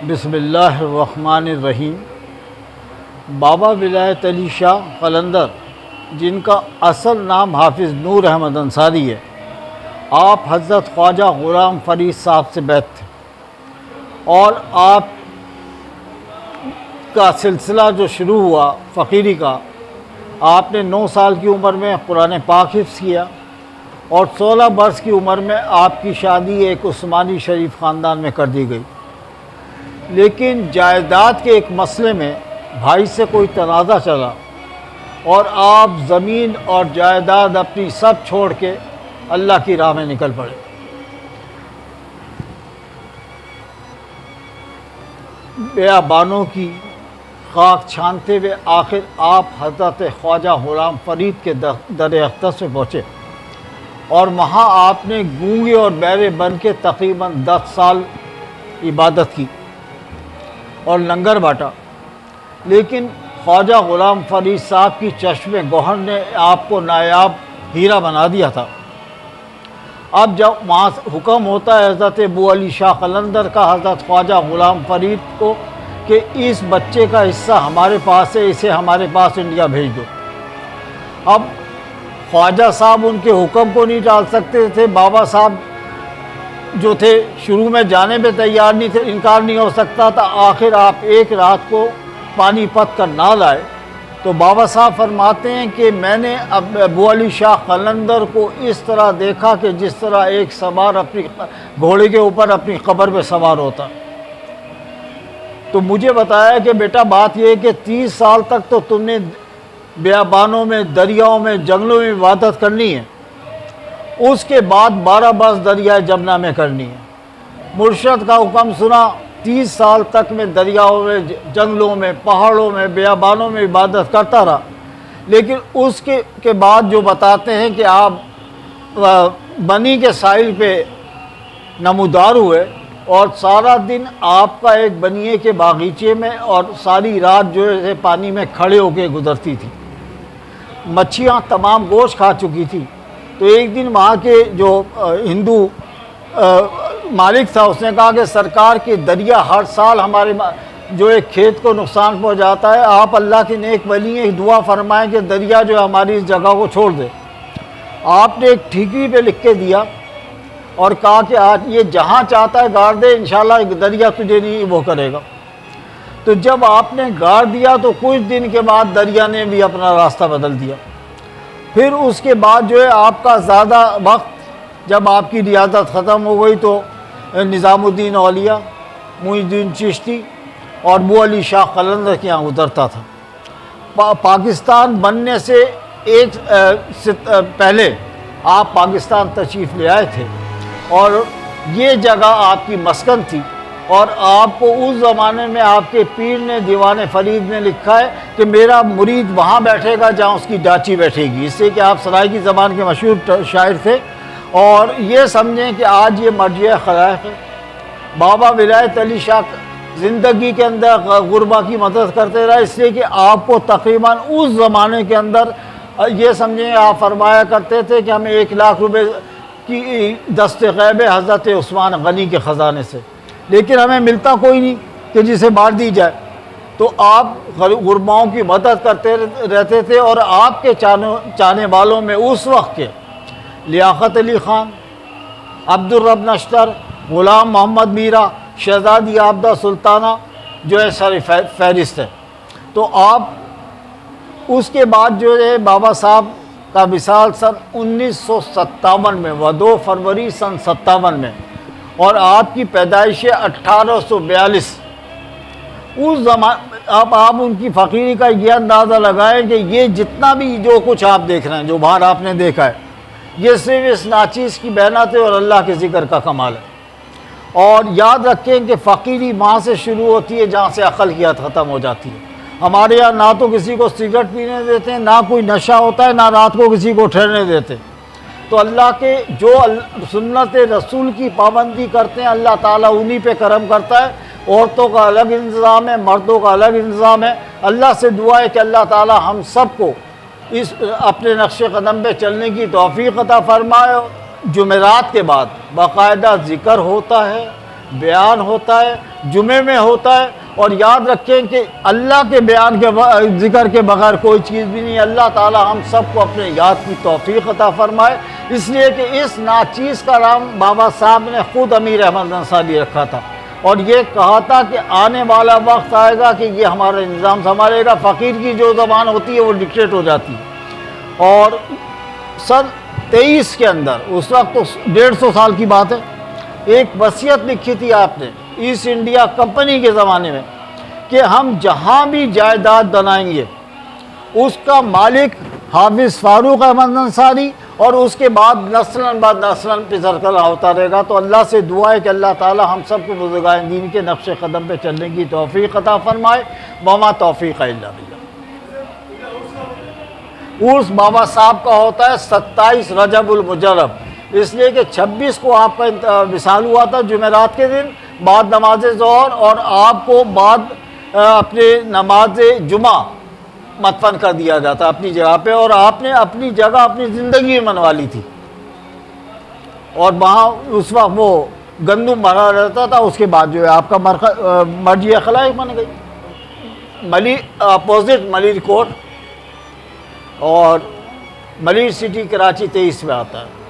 बिस्मिल्लाहिर्रहमानिर्रहीम। बाबा विलायत अली शाह कलंदर, जिनका असल नाम हाफिज़ नूर अहमद अंसारी है, आप हज़रत ख्वाजा ग़ुलाम फ़रीद साहब से बैत थे और आप का सिलसिला जो शुरू हुआ फ़कीरी का, आपने 9 साल की उम्र में कुरान पाक हिफ्ज़ किया और 16 बरस की उम्र में आपकी शादी एक उस्मानी शरीफ ख़ानदान में कर दी गई। लेकिन जायदाद के एक मसले में भाई से कोई तनाज़ा चला और आप ज़मीन और जायदाद अपनी सब छोड़ के अल्लाह की राह में निकल पड़े। बेआबानों की खाक छानते हुए आखिर आप हज़रत ख्वाजा ग़ुलाम फ़रीद के दर अक़दस में पहुँचे और वहाँ आपने गूंगे और बहरे बन के तकरीबन 10 साल इबादत की और लंगर बांटा। लेकिन ख्वाजा ग़ुलाम फ़रीद साहब की चश्मे गौहर ने आपको नायाब हीरा बना दिया था। अब जब वहाँ से हुक्म होता है हज़रत अबू अली शाह कलंदर का हज़रत ख्वाजा ग़ुलाम फ़रीद को कि इस बच्चे का हिस्सा हमारे पास है, इसे हमारे पास इंडिया भेज दो। अब ख्वाजा साहब उनके हुक्म को नहीं टाल सकते थे। बाबा साहब जो थे शुरू में जाने में तैयार नहीं थे, इनकार नहीं हो सकता था। आखिर आप एक रात को पानीपत का ना लाए तो बाबा साहब फरमाते हैं कि मैंने अब अबू अली शाह कलंदर को इस तरह देखा कि जिस तरह एक सवार अपनी घोड़े के ऊपर अपनी कब्र पे सवार होता। तो मुझे बताया कि बेटा बात यह है कि 30 साल तक तो तुमने बेआबानों में, दरियाओं में, जंगलों में इबादत करनी है, उसके बाद 12 बरस दरिया जमुना में करनी है। मुर्शद का हुक्म सुना, 30 साल तक मैं दरियाओं में, जंगलों में, पहाड़ों में, बेआबानों में इबादत करता रहा। लेकिन उसके बाद जो बताते हैं कि आप बनी के साहिल पे नमूदार हुए और सारा दिन आपका एक बनिए के बागीचे में और सारी रात जो है पानी में खड़े होकर गुजरती थी। मच्छियाँ तमाम गोश्त खा चुकी थी। तो एक दिन वहाँ के जो हिंदू मालिक था, उसने कहा कि सरकार की दरिया हर साल हमारे जो एक खेत को नुकसान पहुँचाता है, आप अल्लाह के नेक वली हैं, दुआ फरमाएं कि दरिया जो हमारी इस जगह को छोड़ दे। आपने एक ठीकरी पे लिख के दिया और कहा कि आज ये जहाँ चाहता है गाड़ दे, इंशाल्लाह दरिया तुझे नहीं वो करेगा। तो जब आपने गाड़ दिया तो कुछ दिन के बाद दरिया ने भी अपना रास्ता बदल दिया। फिर उसके बाद जो है आपका ज़्यादा वक्त जब आपकी रियासत ख़त्म हो गई तो निज़ामुद्दीन औलिया, मुइनुद्दीन चिश्ती और अबू अली शाह कलंदर के यहाँ उतरता था। पाकिस्तान बनने से पहले आप पाकिस्तान तशरीफ़ ले आए थे और ये जगह आपकी मस्कन थी और आपको उस ज़माने में आपके पीर ने, दीवान फ़रीद ने लिखा है कि मेरा मुरीद वहाँ बैठेगा जहाँ उसकी डाची बैठेगी। इससे कि आप सराइकी ज़बान के मशहूर शायर थे। और ये समझें कि आज ये मर्जिया खलाइक़ है। बाबा विलायत अली शाह ज़िंदगी के अंदर गुरबा की मदद करते रहे, इसलिए कि आपको तकरीबन उस ज़माने के अंदर ये समझें आप फरमाया करते थे कि हमें 1 लाख रुपए की दस्ते गैब है हज़रत उस्मान गनी के ख़जाने से, लेकिन हमें मिलता कोई नहीं कि जिसे बांट दी जाए। तो आप गुरबाओं की मदद करते रहते थे और आपके चाहने वालों में उस वक्त के लियाकत अली ख़ान, अब्दुल रब नश्तर, ग़ुलाम मोहम्मद मीरा, शहज़ादी आबदा सुल्ताना जो है सारी फहरिस्त है। तो आप उसके बाद जो है बाबा साहब का विसाल सन 1957 में हुआ, 2 फरवरी सन 57 में, और आपकी पैदाइश 1842। उस अब आप उनकी फ़कीरी का यह अंदाज़ा लगाएं कि ये जितना भी जो कुछ आप देख रहे हैं, जो बाहर आपने देखा है, ये सिर्फ इस नाचीज़ की मेहनत है और अल्लाह के ज़िक्र का कमाल है। और याद रखें कि फ़कीरी वहाँ से शुरू होती है जहाँ से अक़लियत ख़त्म हो जाती है। हमारे यहाँ ना तो किसी को सिगरेट पीने देते हैं, ना कोई नशा होता है, ना रात को किसी को ठहरने देते। तो अल्लाह के जो सुन्नत रसूल की पाबंदी करते हैं, अल्लाह ताला उन्हीं पे करम करता है। औरतों का अलग इंतज़ाम है, मर्दों का अलग इंतज़ाम है। अल्लाह से दुआ है कि अल्लाह ताला हम सब को इस अपने नक्शे कदम पे चलने की तौफीक अता फरमाए। जुमेरात के बाद बाकायदा ज़िक्र होता है, बयान होता है, जुमे में होता है। और याद रखें कि अल्लाह के बयान के ज़िक्र के बगैर कोई चीज़ भी नहीं। अल्लाह ताला हम सबको अपने याद की तौफीक अता फरमाए, इसलिए कि इस नाचीज़ का नाम बाबा साहब ने ख़ुद अमीर अहमद अंसारी रखा था और ये कहा था कि आने वाला वक्त आएगा कि ये हमारा निज़ाम संभालेगा। फ़कीर की जो ज़बान होती है वो डिक्टेट हो जाती है। और सन 23 के अंदर, उस वक्त तो 150 साल की बात है, एक वसीयत लिखी थी आपने ईस्ट इंडिया कंपनी के ज़माने में कि हम जहाँ भी जायदाद बनाएंगे उसका मालिक हाफिज़ फ़ारूक अहमद अंसारी और उसके बाद नस्लन बाद नस्लन पे सरकला होता रहेगा। तो अल्लाह से दुआ है कि अल्लाह ताला हम सबको बुज़ुर्गान दीन के नक्श कदम पे चलने की तौफ़ीक़ अता फ़रमाए। वमा तौफ़ीक़ इल्ला बिल्लाह। उर्स बाबा साहब का होता है 27 रजबुल मुजर्रब, इसलिए कि 26 को आपका विसाल हुआ था जुमेरात के दिन बाद नमाज ज़ोहर, और आपको बाद अपने नमाज जुमा मतफन कर दिया जाता अपनी जगह पे, और आपने अपनी जगह अपनी ज़िंदगी मनवा ली थी। और वहाँ उस वक्त वो गंदुम भरा रहता था। उसके बाद जो है आपका मर्जी खलाइक बन गई, मली अपोजिट मलिर कोर्ट, और मलिर सिटी कराची 23 में आता है।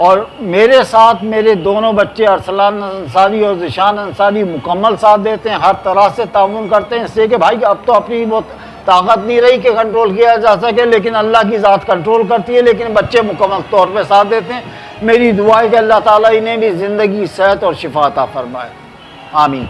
और मेरे साथ मेरे दोनों बच्चे अरसलान अंसारी और ज़िशान अंसारी मुकम्मल साथ देते हैं, हर तरह से ताउन करते हैं, इसलिए कि भाई अब तो अपनी वो ताकत नहीं रही कि कंट्रोल किया जा सके, लेकिन अल्लाह की ज़ात कंट्रोल करती है। लेकिन बच्चे मुकम्मल तौर पे साथ देते हैं। मेरी दुआ है कि अल्लाह ताला इन्हें भी ज़िंदगी, सेहत और शिफा अता फरमाए। आमीन।